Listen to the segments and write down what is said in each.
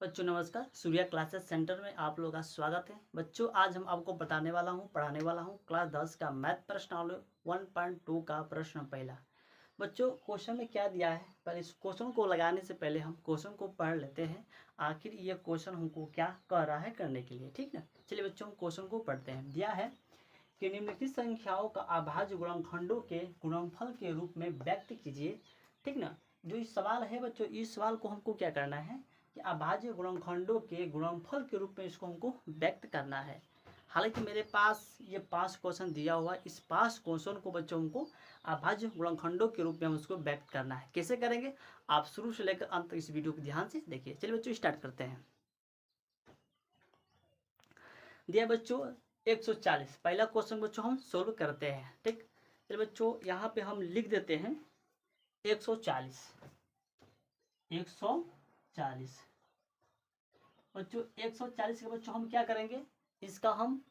बच्चों नमस्कार। Surya classes centre में आप लोगों का स्वागत है। बच्चों आज हम आपको पढ़ाने वाला हूँ क्लास 10 का मैथ प्रश्नावली 1.2 का प्रश्न पहला। बच्चों क्वेश्चन में क्या दिया है, पर इस क्वेश्चन को लगाने से पहले हम क्वेश्चन को पढ़ लेते हैं। आखिर ये क्वेश्चन हमको क्या कह रहा है करने के लिए, ठीक ना। चलिए बच्चों हम क्वेश्चन को पढ़ते हैं। दिया है कि निम्नलिखित संख्याओं का अभाज्य गुणनखंडों के गुणनफल के रूप में व्यक्त कीजिए, ठीक ना। जो इस सवाल है बच्चों, इस सवाल को हमको क्या करना है कि अभाज्य गुणनखंडों के गुणनफल के रूप में इसको हमको व्यक्त करना है। हालांकि मेरे पास ये 5 क्वेश्चन दिया हुआ है। इस 5 क्वेश्चन को बच्चों को अभाज्य गुणनखंडों के रूप में हम उसको व्यक्त करना है। कैसे करेंगे आप शुरू से लेकर अंत तक इस वीडियो को ध्यान से देखिए। चलिए बच्चों स्टार्ट करते हैं। दिया बच्चों 140। पहला क्वेश्चन बच्चों हम सोल्व करते हैं, ठीक। चलिए बच्चों यहाँ पे हम लिख देते हैं 140। 140 बच्चों 140 के बच्चों हम क्या करेंगे, इसका हम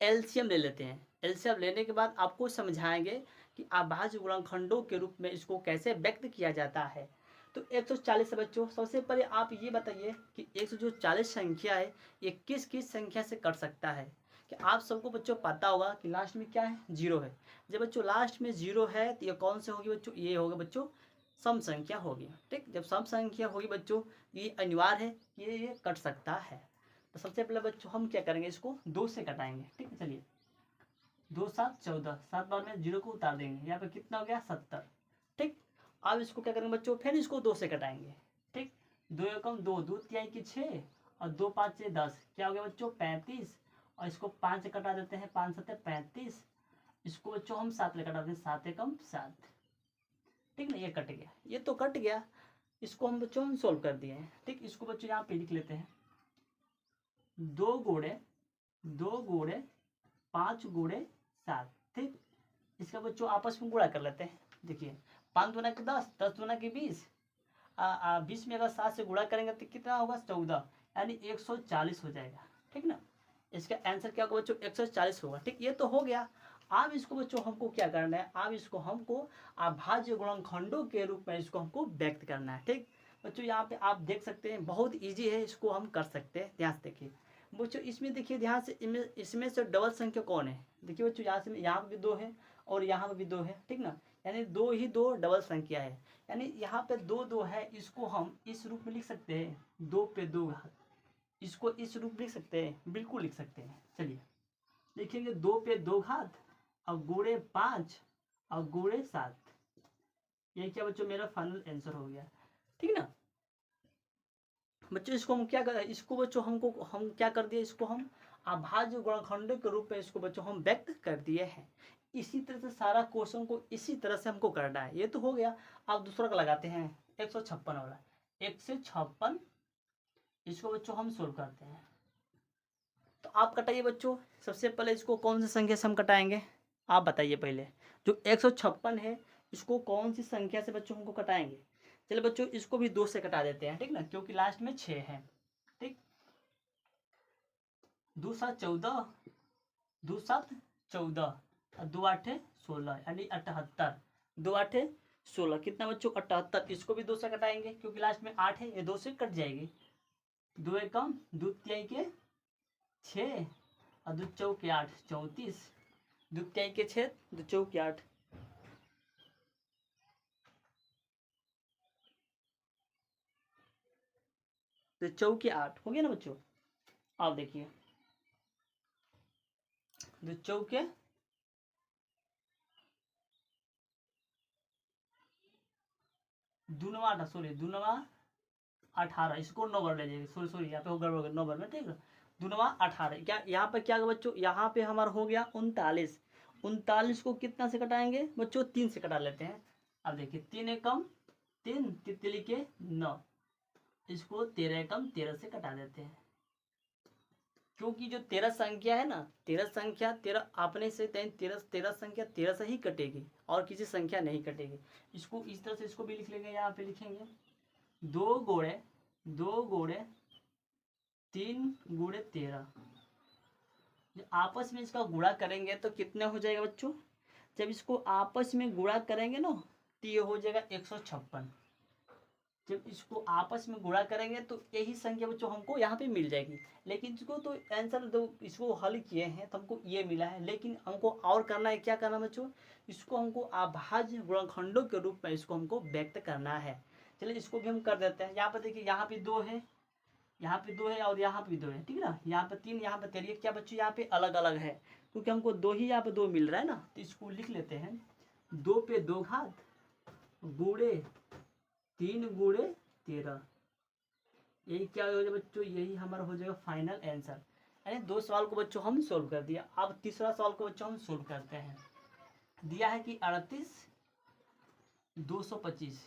एलसीएम ले लेते हैं। एलसीएम लेने के बाद आपको समझाएंगे कि अभाज्य गुणनखंडों के रूप में इसको कैसे व्यक्त किया जाता है। तो 140 से बच्चों सबसे पहले आप ये बताइए कि 140 संख्या है, ये किस किस संख्या से कट सकता है। कि आप सबको बच्चों पता होगा कि लास्ट में क्या है, जीरो है। जब बच्चों लास्ट में जीरो है तो ये कौन से होगी बच्चों, ये होगा बच्चों सम संख्या होगी, ठीक। जब सम संख्या होगी बच्चों ये अनिवार्य है कि ये कट सकता है। तो सबसे पहले बच्चों हम क्या करेंगे, इसको 2 से कटाएंगे, ठीक है। चलिए 2 7 14, 7 बार में जीरो को उतार देंगे, यहाँ पे कितना हो गया 70, ठीक। अब इसको क्या करेंगे बच्चों, फिर इसको 2 से कटाएंगे, ठीक। 2 एकम 2, 2 तिहाई की 6 और 2 5 10, क्या हो गया बच्चों 35। और इसको 5 से कटा देते हैं, 5 7 35। इसको बच्चों हम 7 से कटा देते हैं, 7 एकम 7, ठीक ना। ये कट गया, ये तो कट गया। इसको हम बच्चों हम सोल्व कर दिए हैं, ठीक। इसको बच्चों यहाँ पे लिख लेते हैं 2 गुणे 5 गुणे 7, ठीक। इसका बच्चों आपस में गुणा कर लेते हैं। देखिए 5 दूना के 10, 10 दूना के 20, 20 में अगर 7 से गुणा करेंगे तो कितना होगा 14, यानी 140 हो जाएगा, ठीक ना। इसका आंसर क्या होगा बच्चों 140 होगा, ठीक। ये तो हो गया। अब इसको बच्चों हमको क्या करना है, अब इसको हमको अभाज्य गुणनखंडों के रूप में इसको हमको व्यक्त करना है, ठीक। बच्चों यहाँ पे आप देख सकते हैं बहुत इजी है, इसको हम कर सकते हैं। ध्यान से देखिए बच्चों, इसमें देखिए ध्यान से, इसमें से डबल संख्या कौन है। देखिए बच्चों यहाँ से, यहाँ पे भी 2 है और यहाँ पे भी 2 है, ठीक ना। यानी 2 ही 2 डबल संख्या है। यानी यहाँ पे 2 2 है, इसको हम इस रूप में लिख सकते हैं 2 पे 2 घात। इसको इस रूप में लिख सकते हैं, बिल्कुल लिख सकते हैं। चलिए लिखेंगे 2 पे 2 घात और गुणे 5 और गुणे 7। ये क्या बच्चों मेरा फाइनल आंसर हो गया, ठीक ना। बच्चों इसको हम क्या कर, इसको बच्चों हम क्या कर दिए, इसको हम अभाज्य गुणनखंडों के रूप में इसको बच्चों हम व्यक्त कर दिए हैं। इसी तरह से सारा क्वेश्चन को इसी तरह से हमको करना है। ये तो हो गया। अब दूसरा का लगाते हैं 156 वाला। 156 इसको बच्चों हम सोल्व करते हैं। तो आप कटाइए बच्चों, सबसे पहले इसको कौन सी संख्या से हम कटाएंगे, आप बताइए पहले। जो 156 है इसको कौन सी संख्या से बच्चों हमको कटाएंगे। चलिए बच्चों इसको भी 2 से कटा देते हैं, ठीक ना, क्योंकि लास्ट में 6 है, ठीक। 2 7 14, 2 7 14 और 2 8 16, यानी 78। 2 8 16 कितना बच्चों 78। इसको भी 2 से कटाएंगे क्योंकि लास्ट में 8 है, ये 2 से कट जाएगी। 2 एकम 2 तिहाई के 6 और 2 चौके 8, 34। 2 तिहाई के 6, 2 चौके 8। तो चौके 8 हो गया ना बच्चों। आप देखिए 2 चौके 2 9 8, सॉरी 2 9 18, इसको 9 बार ले जाएंगे, सॉरी सॉरी यहाँ पे हो गड़बड़ 9 बार में, ठीक है। 2 9 18, क्या यहाँ पे क्या बच्चों, यहाँ पे हमारा हो गया 39। 39 को कितना से कटाएंगे बच्चों, 3 से कटा लेते हैं। अब देखिए 3 एकम 3, तितली के 9, इसको 13 एकम 13 से कटा देते हैं। क्योंकि जो 13 संख्या है ना, 13 संख्या 13 अपने से 13 संख्या 13 से ही कटेगी और किसी संख्या नहीं कटेगी। इसको इस तरह से इसको भी लिख लेंगे, यहाँ पे लिखेंगे 2 गुणे 3 गुणे 13। आपस में इसका गुणा करेंगे तो कितना हो जाएगा बच्चों, जब इसको आपस में गुणा करेंगे ना तो ये हो जाएगा 156। जब इसको आपस में गुणा करेंगे तो यही संख्या बच्चों हमको यहाँ पे मिल जाएगी। लेकिन इसको तो आंसर जो इसको हल किए हैं तो हमको ये मिला है, लेकिन हमको और करना है, क्या करना है बच्चों, इसको हमको अभाज्य गुणनखंडों के रूप में इसको हमको व्यक्त करना है। चलिए इसको भी हम कर देते हैं। यहाँ पर देखिए, यहाँ पे 2 है, यहाँ पे 2 है और यहाँ पे 2 है, ठीक है ना। यहाँ पे 3, यहाँ पे 3, क्या बच्चों यहाँ पे अलग अलग है क्योंकि हमको 2 ही यहाँ पे 2 मिल रहा है ना। तो इसको लिख लेते हैं 2 पे 2 घात गुणे 3 गुणे 13। यही क्या हो जाएगा बच्चों, यही हमारा हो जाएगा फाइनल आंसर। यानी 2 सवाल को बच्चों हम सोल्व कर दिया। अब तीसरा सवाल को बच्चों हम सोल्व करते हैं। दिया है कि 38 225।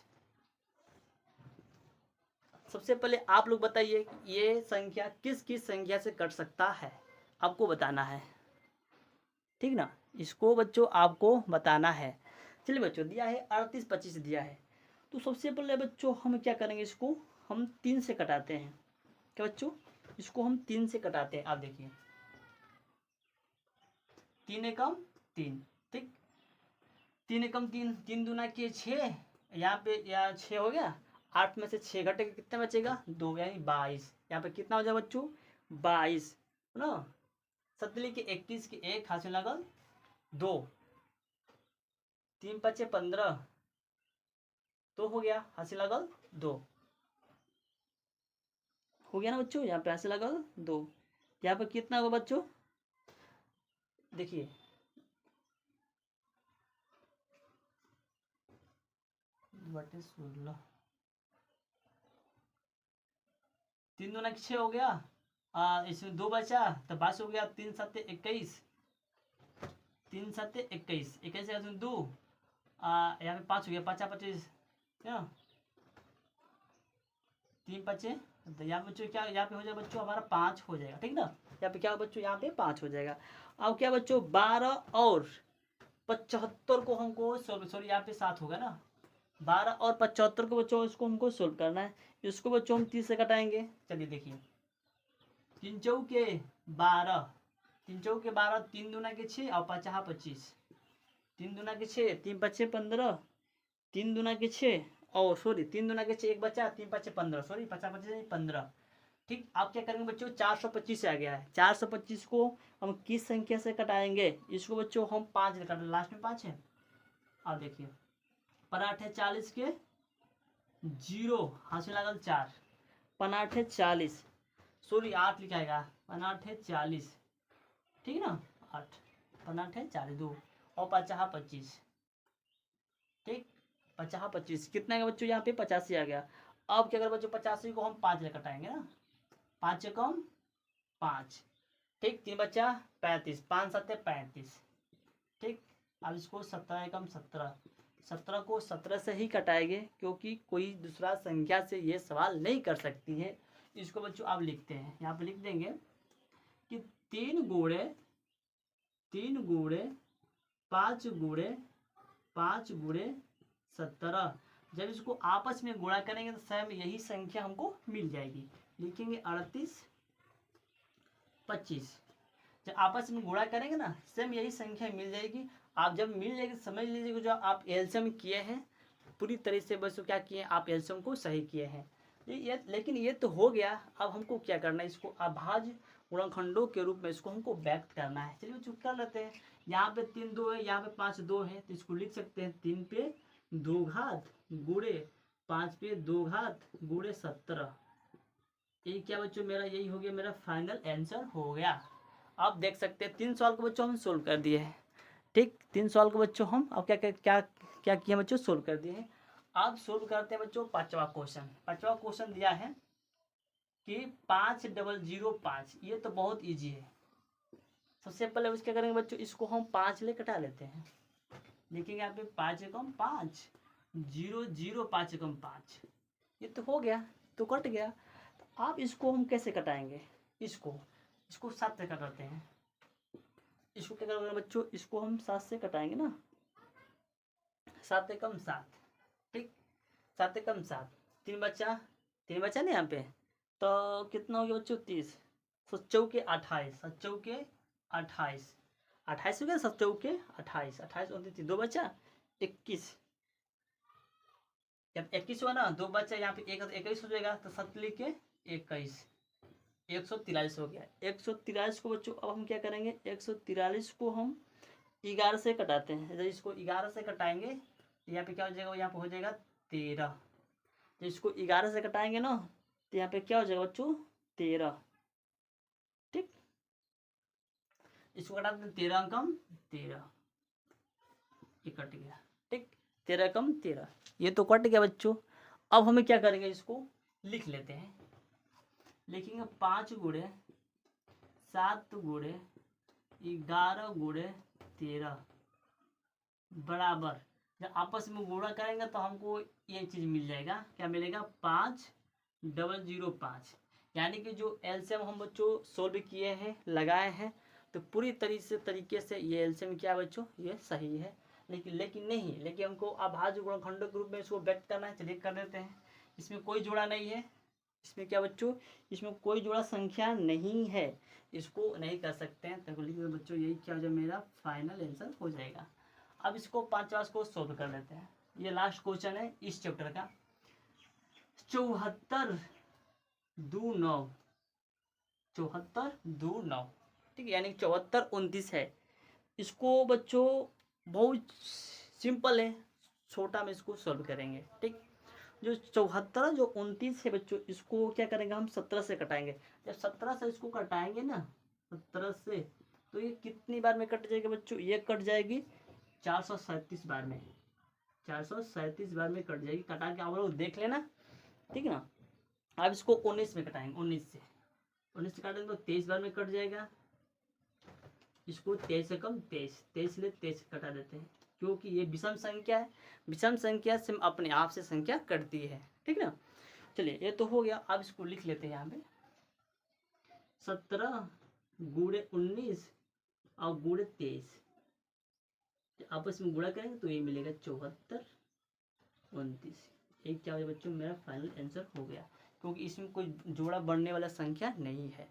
सबसे पहले आप लोग बताइए ये संख्या किस किस संख्या से कट सकता है, आपको बताना है, ठीक ना। इसको बच्चों आपको बताना है। चलिए बच्चों, दिया है 38 25 दिया है, तो सबसे पहले बच्चों हम क्या करेंगे, इसको हम 3 से कटाते हैं। क्या बच्चों, इसको हम 3 से कटाते हैं। आप देखिए 3 एकम 3, ठीक, 3 एकम 3, 3 दूना के 6, यहाँ पे या 6 हो गया, 8 में से 6 घटेगा कितना बचेगा 2, यानी 22। यहाँ पे कितना हो जाएगा बच्चों 22 ना। 7 के 31 के 1 हाथ से लगल 2, 3 5 15, तो हो गया हाथ से लगल 2, हो गया ना बच्चों। यहाँ पे हाथ से लगल 2, यहाँ पे कितना होगा बच्चों, देखिए 16, 3 दूना 6 हो गया, इसमें 2 बचा तो 22 हो गया, 3 7 21, 3 7 21, 21 2, यहाँ पे 5 हो गया, 5 25, क्या 3 5, तो यहाँ पे बच्चों क्या, यहाँ पे हो जाएगा बच्चों हमारा 5 हो जाएगा, ठीक ना। यहाँ पे क्या बच्चों, यहाँ पे 5 हो जाएगा। अब क्या बच्चों 12 और 75 को हमको सॉरी यहाँ पे 7 होगा ना, 12 और 75 को बच्चों इसको हमको सोल्व करना है। इसको बच्चों हम 30 से कटाएंगे। चलिए देखिए 3 चौके 12, 3 चौके 12, 3 दूना के 6 और 5 25, 3 दूना के 6, 3 5 15, 3 दूना के 6 और सॉरी 3 दूना के 6 एक बचा, 3 5 15, सॉरी 50 25 15, ठीक। आप क्या करेंगे बच्चों 425 आ गया है, 425 को हम किस संख्या से कटाएंगे, इसको बच्चों हम 5 से कटाएंगे, लास्ट में 5 है। आप देखिए पराठे 40 के 0 हासिल लागल 4, पनाठे 40, सॉरी 8 लिखाएगा, पनाठे 40, ठीक है ना, 8 पनाठे 40 2 और 50 25, ठीक, 50 25 कितना है बच्चों, यहाँ पे 85 आ गया। अब क्या करें बच्चों 85 को हम 5 से कटाएंगे ना, 5 कम 5, ठीक, 3 बचा 35, 5 7 35, ठीक। अब इसको 17 कम 17, 17 को 17 से ही कटाएंगे क्योंकि कोई दूसरा संख्या से ये सवाल नहीं कर सकती है। इसको बच्चों आप लिखते हैं, यहाँ पे लिख देंगे कि 3 गुणे 5 गुणे 5 गुणे 17। जब इसको आपस में गुणा करेंगे तो स्वयं यही संख्या हमको मिल जाएगी। लिखेंगे 38 25, जब आपस में गुणा करेंगे ना सेम यही संख्या मिल जाएगी। आप जब मिल जाएगी समझ लीजिए जो आप एलसीएम किए हैं पूरी तरह से, बस क्या किए आप एलसीएम को सही किए हैं। लेकिन ये तो हो गया, अब हमको क्या करना है, इसको अभाज्य गुणनखंडों के रूप में इसको हमको व्यक्त करना है। चलिए चुप कर लेते हैं। यहाँ पे 3 2 है, यहाँ पे 5 2 है, तो इसको लिख सकते हैं 3 पे 2 घात गुणे 5 पे 2 घात गुणे 17। यही क्या बच्चों मेरा, यही हो गया मेरा फाइनल आंसर हो गया। आप देख सकते हैं 3 सवाल को बच्चों हम सोल्व कर दिए हैं, ठीक। 3 सवाल को बच्चों हम अब क्या क्या क्या क्या किए बच्चों, सोल्व कर दिए हैं। अब सोल्व करते हैं बच्चों 5वां क्वेश्चन। 5वां क्वेश्चन दिया है कि 5005, ये तो बहुत इजी है। सबसे पहले उसके करेंगे बच्चों, इसको हम 5 ले कटा लेते हैं। लिखेंगे यहाँ पे 5 एकम 5 0 0 5 एकम 5, ये तो हो गया, तो कट गया। तो आप इसको हम कैसे कटाएंगे, इसको 7 से कटाते हैं। इसको क्या करेंगे बच्चों, इसको हम 7 से कटाएंगे ना, 7 एकम 7, ठीक, 7 एकम 7, 3 बचा नहीं यहाँ पे, तो कितना हो गया बच्चों 30, 7 चौके 28, 7 चौके 28, 28 हो गया, 7 चौके 28, 28 और 2 बचा 21, जब 21 हुआ ना, 2 बच्चा यहाँ पे 21 हो जाएगा, तो 7 लिख के 21, 143 हो गया। 143 को बच्चों अब हम क्या करेंगे, 143 को हम 11 से कटाते हैं। जब इसको 11 से कटाएंगे तो यहाँ पे क्या हो जाएगा, यहाँ पे हो जाएगा 13। जब इसको 11 से कटाएंगे ना तो यहाँ पे क्या हो जाएगा बच्चों, 13। ठीक, इसको कटाते हैं 13 कम 13, ये कट गया। ठीक, 13 कम 13, ये तो कट गया बच्चों। अब हमें क्या करेंगे, इसको लिख लेते हैं। लिखेंगे 5 गुणे 7 गुणे 11 गुणे 13 बराबर, जब आपस में गुणा करेंगे तो हमको ये चीज़ मिल जाएगा, क्या मिलेगा, 5005। यानी कि जो एलसीएम हम बच्चों सोल्व किए हैं, लगाए हैं, तो पूरी तरीके से ये एलसीएम क्या बच्चों, ये सही है। लेकिन हमको अभाज्य गुणनखंडों के रूप में इसको व्यक्त करना है। चलिए कर देते हैं। इसमें कोई जुड़ा नहीं है, इसमें क्या बच्चों, इसमें कोई जुड़ा संख्या नहीं है, इसको नहीं कर सकते हैं। तो लिख दो बच्चों, यही क्या जो मेरा फाइनल आंसर हो जाएगा। अब इसको 50 को सोल्व कर लेते हैं। ये लास्ट क्वेश्चन है इस चैप्टर का। 74 2 9, 74 2 9, ठीक है, यानी 74 29 है। इसको बच्चों बहुत सिंपल है, छोटा में इसको सोल्व करेंगे। ठीक, जो 74 जो 29 है बच्चों, इसको क्या करेंगे हम 17 से कटाएंगे। जब 17 से इसको कटाएंगे ना, 17 से, तो ये कितनी बार में कट जाएगी बच्चों, ये कट जाएगी 437 बार में, 437 बार में कट जाएगी। कटा के आप लोग देख लेना, ठीक है ना। अब इसको 19 में कटाएंगे, 19 से काटेंगे तो 23 बार में कट जाएगा। इसको 23 से कम 23 ले 23 कटा देते हैं, क्योंकि ये विषम संख्या है। विषम संख्या से अपने आप से संख्या कटती है, ठीक ना। चलिए ये तो हो गया। अब इसको लिख लेते हैं यहाँ पे, 17 गुणे 19 और गुणे 23, आपस में गुणा करेंगे तो ये मिलेगा 74 29। एक क्या हो गया बच्चों, मेरा फाइनल आंसर हो गया, क्योंकि इसमें कोई जोड़ा बढ़ने वाला संख्या नहीं है।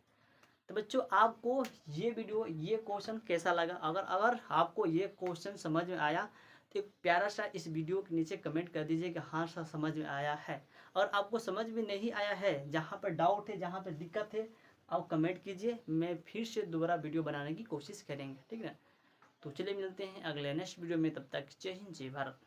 तो बच्चों आपको ये वीडियो, ये क्वेश्चन कैसा लगा? अगर आपको ये क्वेश्चन समझ में आया तो एक प्यारा सा इस वीडियो के नीचे कमेंट कर दीजिए कि हाँ सर समझ में आया है। और आपको समझ में नहीं आया है, जहाँ पर डाउट है, जहाँ पर दिक्कत है, आप कमेंट कीजिए, मैं फिर से दोबारा वीडियो बनाने की कोशिश करेंगे, ठीक है। तो चलिए मिलते हैं अगले नेक्स्ट वीडियो में, तब तक जय हिंद जय भारत।